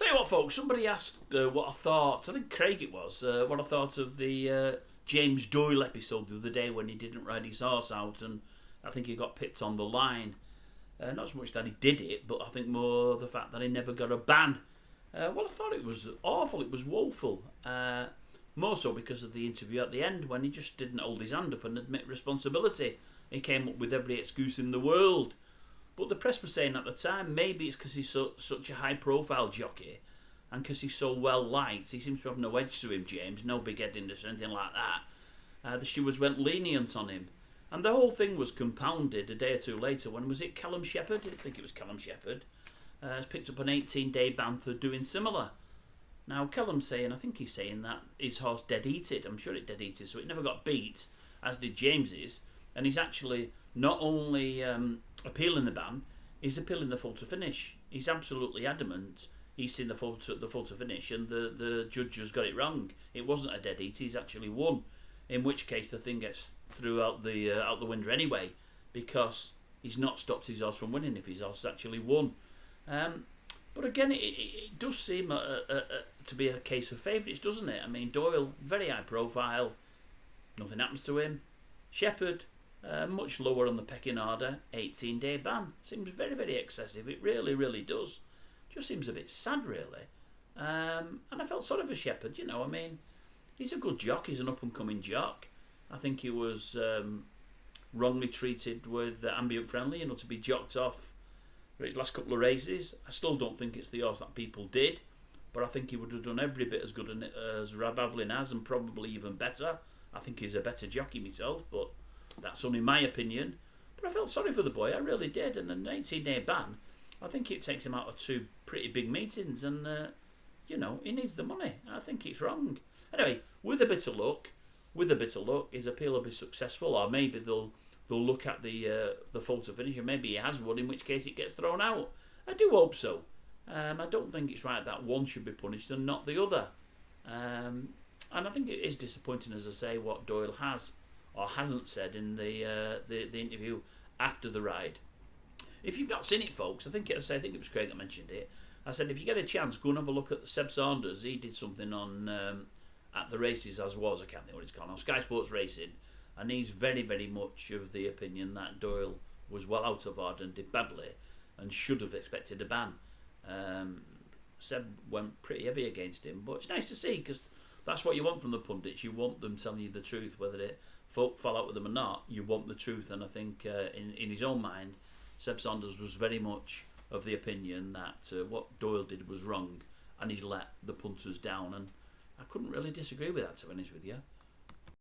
Tell you what, folks, somebody asked what I thought, I think Craig it was, what I thought of the James Doyle episode the other day when he didn't ride his horse out and I think he got pipped on the line. Not so much that he did it, but I think more the fact that he never got a ban. Well, I thought it was awful, it was woeful. More so because of the interview at the end when he just didn't hold his hand up and admit responsibility. He came up with every excuse in the world. But the press was saying at the time, maybe it's because he's such a high-profile jockey and because he's so well-liked. He seems to have no edge to him, James, no big headiness or anything like that. The stewards went lenient on him. And the whole thing was compounded a day or two later when, was it Callum Shepherd? I think it was Callum Shepherd. Has picked up an 18-day ban for doing similar. Now, Callum's saying, I think he's saying that his horse dead-heated. I'm sure it dead-heated, so it never got beat, as did James's. And he's actually not only appealing the ban, he's appealing the full to finish. He's absolutely adamant. He's seen the full to finish, and the judge has got it wrong. It wasn't a dead heat. He's actually won. In which case, the thing gets through out the window anyway, because he's not stopped his horse from winning if his horse actually won. But again, it does seem to be a case of favourites, doesn't it? I mean, Doyle, very high profile. Nothing happens to him. Shepherd, much lower on the pecking order, 18-day ban. Seems very, very excessive. It really, really does. Just seems a bit sad, really. And I felt sorry for Shepherd, you know. I mean, he's a good jock. He's an up-and-coming jock. I think he was wrongly treated with ambient friendly, you know, to be jocked off for his last couple of races. I still don't think it's the horse that people did, but I think he would have done every bit as good as Rab Avlin has, and probably even better. I think he's a better jockey myself, but that's only my opinion. But I felt sorry for the boy, I really did. And an 18-day ban, I think it takes him out of two pretty big meetings, and you know, he needs the money. I think it's wrong. Anyway, with a bit of luck, his appeal will be successful, or maybe they'll look at the full to finish, and maybe he has won, in which case it gets thrown out. I do hope so. I don't think it's right that one should be punished and not the other. And I think it is disappointing, as I say, what Doyle has or hasn't said in the interview after the ride. If you've not seen it, folks, I think it was Craig that mentioned it. I said if you get a chance, go and have a look at SEB Saunders. He did something on at the races I can't think what it's called now, Sky Sports Racing, and he's very, very much of the opinion that Doyle was well out of order and did badly and should have expected a ban. Seb went pretty heavy against him, but it's nice to see, because that's what you want from the pundits. You want them telling you the truth, whether they fall out with them or not. You want the truth, and I think in his own mind, SEB Saunders was very much of the opinion that what Doyle did was wrong, and he's let the punters down, and I couldn't really disagree with that, to be honest with you.